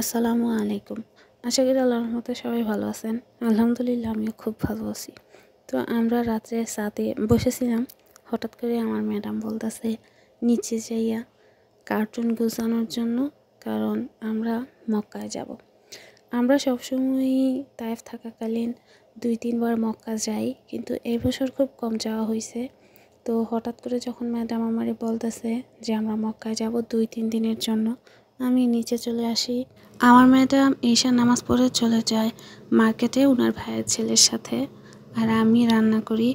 আসসালামু আলাইকুম। আশা করি আল্লাহর রহমতে সবাই ভালো আছেন। আলহামদুলিল্লাহ আমিও খুব ভালো আছি। তো আমরা রাত্রে ছাদে বসেছিলাম। হঠাৎ করে আমার ম্যাডাম বলতেছে নিচে যাইয়া কার্টুন গোছানোর জন্য, কারণ আমরা মক্কায় যাব। আমরা সবসময়ই তায়েফ থাকাকালীন 2-3 বার মক্কা যাই, কিন্তু এই বছর খুব কম যাওয়া হয়েছে। তো হঠাৎ করে যখন ম্যাডাম আমারে বলতেছে যে আমরা মক্কায় যাব 2-3 দিনের জন্য, আমি নিচে চলে আসি। আমার ম্যাডাম ঈশার নামাজ পড়ে চলে যায় মার্কেটে ওনার ভাইয়ের ছেলের সাথে, আর আমি রান্না করি।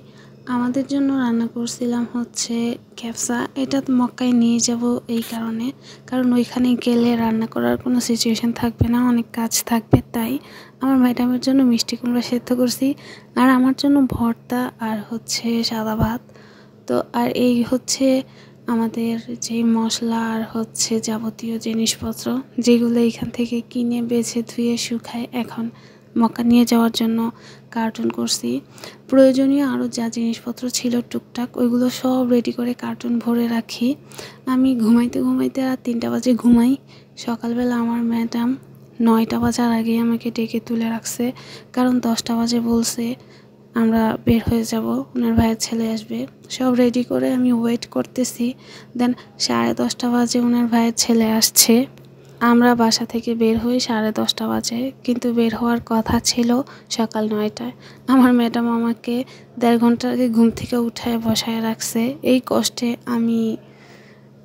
আমাদের জন্য রান্না করছিলাম হচ্ছে ক্যাপসা। এটা তো মক্কায় নিয়ে যাব এই কারণে, কারণ ওইখানে গেলে রান্না করার কোনো সিচুয়েশান থাকবে না, অনেক কাজ থাকবে। তাই আমার ম্যাডামের জন্য মিষ্টি কুমড়া সেদ্ধ করছি, আর আমার জন্য ভর্তা আর হচ্ছে সাদা ভাত। তো আর এই হচ্ছে আমাদের যেই মশলা আর হচ্ছে যাবতীয় জিনিসপত্র, যেগুলো এখান থেকে কিনে বেছে ধুয়ে শুকায় এখন মক্কা নিয়ে যাওয়ার জন্য কার্টুন করছি। প্রয়োজনীয় আরও যা জিনিসপত্র ছিল টুকটাক, ওইগুলো সব রেডি করে কার্টুন ভরে রাখি। আমি ঘুমাইতে ঘুমাইতে রাত 3টা বাজে ঘুমাই। সকালবেলা আমার ম্যাডাম 9টা বাজার আগেই আমাকে ডেকে তুলে রাখছে, কারণ 10টা বাজে বলছে আমরা বের হয়ে যাব, ওনার ভাইয়ের ছেলে আসবে। সব রেডি করে আমি ওয়েট করতেছি। দেন 10:30 বাজে ওনার ভাইয়ের ছেলে আসছে। আমরা বাসা থেকে বের হই 10:30 বাজে, কিন্তু বের হওয়ার কথা ছিল সকাল 9টায়। আমার ম্যাডাম আমাকে 1.5 ঘন্টা আগে ঘুম থেকে উঠায় বসায় রাখছে। এই কষ্টে আমি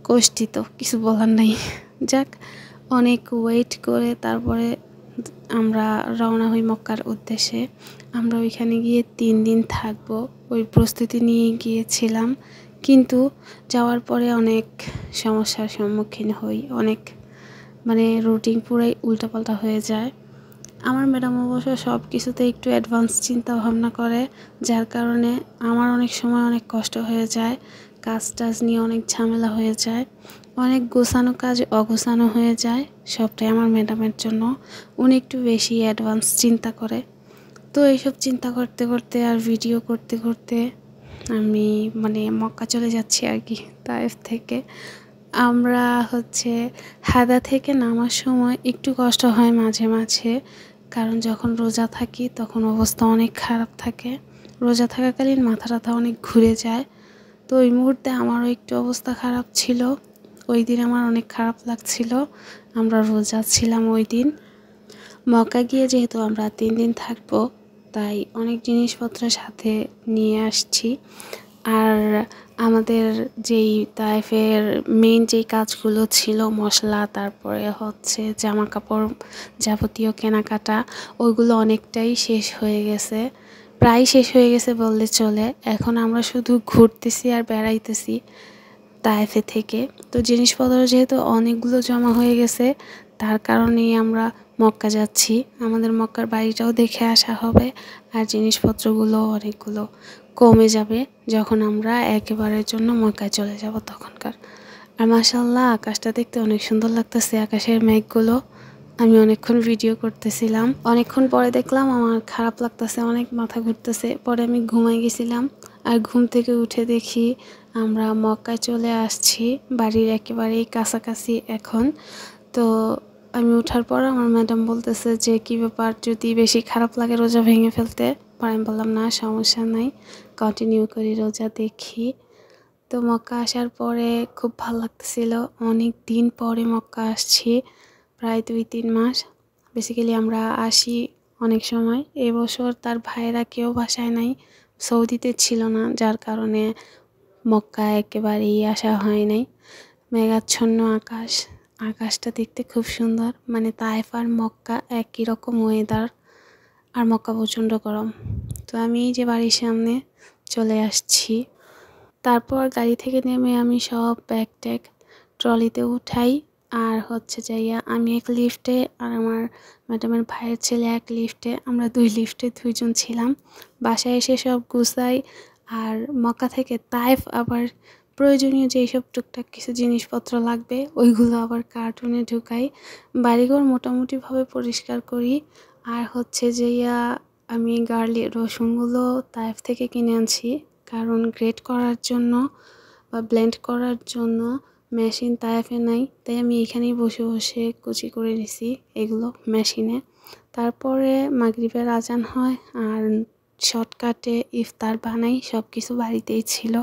কষ্টিত, কিছু বলার নাই। যাক, অনেক ওয়েট করে তারপরে আমরা রওনা হই মক্কার উদ্দেশ্যে। আমরা ওইখানে গিয়ে 3 দিন থাকবো, ওই প্রস্তুতি নিয়ে গিয়েছিলাম। কিন্তু যাওয়ার পরে অনেক সমস্যার সম্মুখীন হই, অনেক রুটিন পুরাই উল্টাপাল্টা হয়ে যায়। আমার ম্যাডাম অবশ্য সব কিছুতে একটু অ্যাডভান্স চিন্তা ভাবনা করে, যার কারণে আমার অনেক সময় অনেক কষ্ট হয়ে যায়, কাজ টাজ নিয়ে অনেক ঝামেলা হয়ে যায়, অনেক গোছানো কাজ অগোছানো হয়ে যায়। সবটাই আমার ম্যাডামের জন্য, উনি একটু বেশি অ্যাডভান্স চিন্তা করে। তো এইসব চিন্তা করতে করতে আর ভিডিও করতে করতে আমি মক্কা চলে যাচ্ছি আর কি, তায়েফ থেকে। আমরা হচ্ছে হাদা থেকে নামার সময় একটু কষ্ট হয় মাঝে মাঝে, কারণ যখন রোজা থাকি তখন অবস্থা অনেক খারাপ থাকে। রোজা থাকাকালীন মাথা টাথা অনেক ঘুরে যায়। তো ওই মুহূর্তে আমারও একটু অবস্থা খারাপ ছিল, ওই দিন আমার অনেক খারাপ লাগছিল। আমরা রোজা ছিলাম ওই দিন। মক্কা গিয়ে যেহেতু আমরা 3 দিন থাকবো, তাই অনেক জিনিসপত্র সাথে নিয়ে আসছি। আর আমাদের যেই তায়েফের মেইন যেই কাজগুলো ছিল, মশলা, তারপরে হচ্ছে জামা কাপড়, যাবতীয় কেনাকাটা, ওইগুলো অনেকটাই শেষ হয়ে গেছে, প্রায় শেষ হয়ে গেছে বললে চলে। এখন আমরা শুধু ঘুরতেছি আর বেড়াইতেছি তায়েফে থেকে। তো জিনিসপত্র যেহেতু অনেকগুলো জমা হয়ে গেছে, তার কারণেই আমরা মক্কা যাচ্ছি। আমাদের মক্কার বাড়িটাও দেখে আসা হবে, আর জিনিসপত্রগুলো অনেকগুলো কমে যাবে যখন আমরা একেবারের জন্য মক্কায় চলে যাব তখনকার। আর মাশাআল্লাহ, আকাশটা দেখতে অনেক সুন্দর লাগতেছে, আকাশের মেঘগুলো। আমি অনেকক্ষণ ভিডিও করতেছিলাম, অনেকক্ষণ পরে দেখলাম আমার খারাপ লাগতেছে, অনেক মাথা ঘুরতেছে। পরে আমি ঘুমাই গেছিলাম, আর ঘুম থেকে উঠে দেখি আমরা মক্কায় চলে আসছি, বাড়ির একেবারেই কাছাকাছি এখন। তো আমি ওঠার পর আমার ম্যাডাম বলতেছে যে কী ব্যাপার, যদি বেশি খারাপ লাগে রোজা ভেঙে ফেলতে। পরে আমি বললাম না, সমস্যা নাই, কন্টিনিউ করি রোজা দেখি। তো মক্কা আসার পরে খুব ভালো লাগতেছিল, অনেক দিন পরে মক্কা আসছি, প্রায় 2-3 মাস। বেসিক্যালি আমরা আসি অনেক সময়। এবছর তার ভাইয়েরা কেউ বাসায় নাই, সৌদিতে ছিল না, যার কারণে মক্কা একেবারেই আসা হয় নাই। মেঘাচ্ছন্ন আকাশ, আকাশটা দেখতে খুব সুন্দর। তায়েফ আর মক্কা একই রকম ওয়েদার, আর মক্কা প্রচণ্ড গরম। তো আমি এই যে বাড়ির সামনে চলে আসছি। তারপর গাড়ি থেকে নেমে আমি সব ব্যাগ ট্যাগ ট্রলিতে উঠাই, আর হচ্ছে যাইয়া আমি এক লিফটে আর আমার ম্যাডামের ভাইয়ের ছেলে এক লিফটে, আমরা 2 লিফটে 2 জন ছিলাম। বাসায় এসে সব গুছাই, আর মক্কা থেকে তায়েফ আবার প্রয়োজনীয় যেই সব টুকটাক কিছু জিনিসপত্র লাগবে ওইগুলো আবার কার্টুনে ঢুকাই। বাড়িঘর মোটামুটিভাবে পরিষ্কার করি। আর হচ্ছে যাইয়া আমি রসুনগুলো তায়েফ থেকে কিনে আনছি, কারণ গ্রেট করার জন্য বা ব্লেন্ড করার জন্য মেশিন তায়েফে নাই, তাই আমি এখানেই বসে বসে কুচি করে নিছি এগুলো মেশিনে। তারপরে মাগরিবের আজান হয় আর শর্টকাটে ইফতার বানাই, সব কিছু বাড়িতেই ছিল।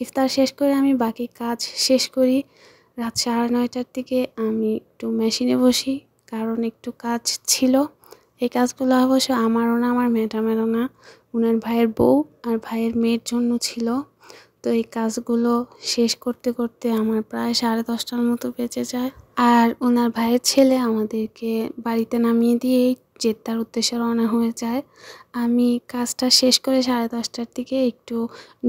ইফতার শেষ করে আমি বাকি কাজ শেষ করি। রাত 9:30টার দিকে আমি একটু মেশিনে বসি, কারণ একটু কাজ ছিল। এই কাজগুলো অবশ্য আমারও না, আমার ম্যাডামেরও না, ওনার ভাইয়ের বউ আর ভাইয়ের মেয়ের জন্য ছিল। তো এই কাজগুলো শেষ করতে করতে আমার প্রায় 10:30টার মতো বেঁচে যায়। আর ওনার ভাইয়ের ছেলে আমাদেরকে বাড়িতে নামিয়ে দিয়েই জেদ্দার উদ্দেশ্যে রওনা হয়ে যায়। আমি কাজটা শেষ করে 10:30টার দিকে একটু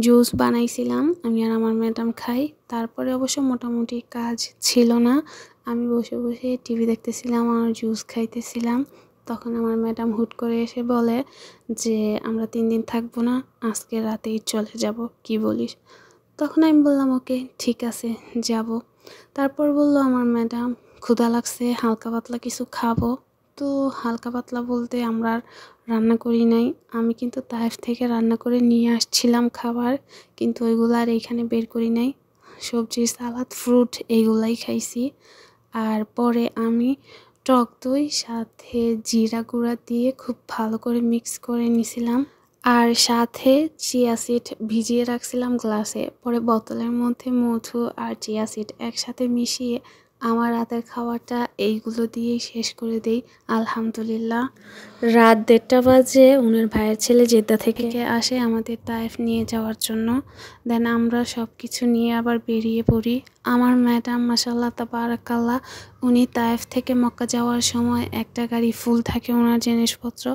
জুস বানাইছিলাম, আমি আর আমার ম্যাডাম খাই। তারপরে অবশ্য মোটামুটি কাজ ছিল না, আমি বসে বসে টিভি দেখতেছিলাম আর জুস খাইতেছিলাম। তখন আমার ম্যাডাম হুট করে এসে বলে যে আমরা 3 দিন থাকবো না, আজকে রাতেই চলে যাব, কি বলিস? তখন আমি বললাম ওকে ঠিক আছে যাব। তারপর বলল আমার ম্যাডাম ক্ষুধা লাগছে, হালকা পাতলা কিছু খাবো। তো হালকা পাতলা বলতে আমরা আর রান্না করি নাই, আমি কিন্তু তায়েফ থেকে রান্না করে নিয়ে আসছিলাম খাবার, কিন্তু ওইগুলো আর এইখানে বের করি নাই। সবজি, সালাদ, ফ্রুট এইগুলাই খাইছি। আর পরে আমি টক দই সাথে জিরা গুঁড়া দিয়ে খুব ভালো করে মিক্স করে নিছিলাম। আর সাথে চিয়া সিড ভিজিয়ে রাখছিলাম গ্লাসে, পরে বোতলের মধ্যে মধু আর চিয়া সিড একসাথে মিশিয়ে আমার রাতের খাবারটা এইগুলো দিয়েই শেষ করে দেই আলহামদুলিল্লাহ। রাত 1:30 বাজে ওনার ভাইয়ের ছেলে জেদ্দা থেকে আসে আমাদের তায়েফ নিয়ে যাওয়ার জন্য। দেন আমরা সব কিছু নিয়ে আবার বেরিয়ে পড়ি। আমার ম্যাডাম মাশাআল্লাহ তাবারাকাল্লাহ, উনি তায়েফ থেকে মক্কা যাওয়ার সময় একটা গাড়ি ফুল থাকে ওনার জিনিসপত্র,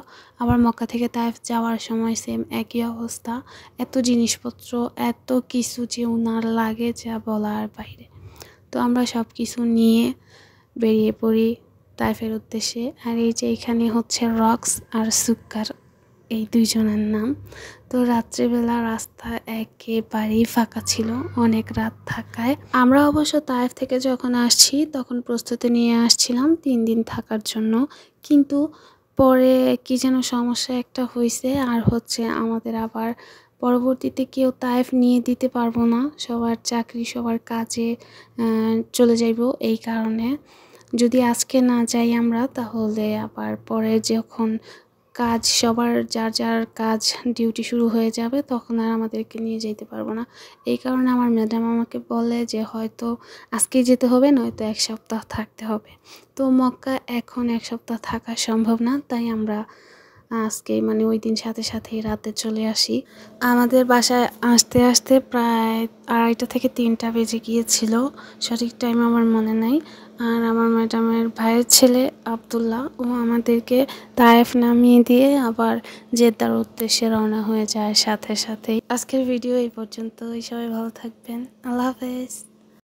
আবার মক্কা থেকে তায়েফ যাওয়ার সময় সেম একই অবস্থা। এত জিনিসপত্র, এত কিছু যে ওনার লাগে যা বলার বাইরে। তো আমরা সব কিছু নিয়ে বেরিয়ে পড়ি তায়েফের উদ্দেশ্যে। আর এই যে এখানে হচ্ছে রক্স আর সুক্কার, এই দুইজনের নাম। তো রাত্রেবেলা রাস্তা একেবারেই ফাঁকা ছিল অনেক রাত থাকায়। আমরা অবশ্য তায়েফ থেকে যখন আসছি তখন প্রস্তুতি নিয়ে আসছিলাম 3 দিন থাকার জন্য, কিন্তু পরে কি যেন সমস্যা একটা হয়েছে, আর হচ্ছে আমাদের আবার পরবর্তীতে কেউ তায়েফ নিয়ে দিতে পারবো না, সবার চাকরি সবার কাজে চলে যাইব। এই কারণে যদি আজকে না যাই আমরা, তাহলে আবার পরে যখন কাজ সবার যার যার কাজ ডিউটি শুরু হয়ে যাবে তখন আর আমাদেরকে নিয়ে যেতে পারবো না। এই কারণে আমার ম্যাডাম আমাকে বলে যে হয়তো আজকেই যেতে হবে, নয়তো 1 সপ্তাহ থাকতে হবে। তো মক্কা এখন 1 সপ্তাহ থাকা সম্ভব না, তাই আমরা আজকে মানে ওই দিন সাথে সাথেই রাতে চলে আসি। আমাদের বাসায় আসতে আসতে প্রায় 2:30 থেকে 3টা বেজে গিয়েছিল, সঠিক টাইম আমার মনে নাই। আর আমার ম্যাডামের ভাইয়ের ছেলে আব্দুল্লাহ, ও আমাদেরকে তায়েফ নামিয়ে দিয়ে আবার জেদ্দার উদ্দেশ্যে রওনা হয়ে যায় সাথে সাথেই। আজকের ভিডিও এই পর্যন্তই, সবাই ভালো থাকবেন, আল্লাহ হাফেজ।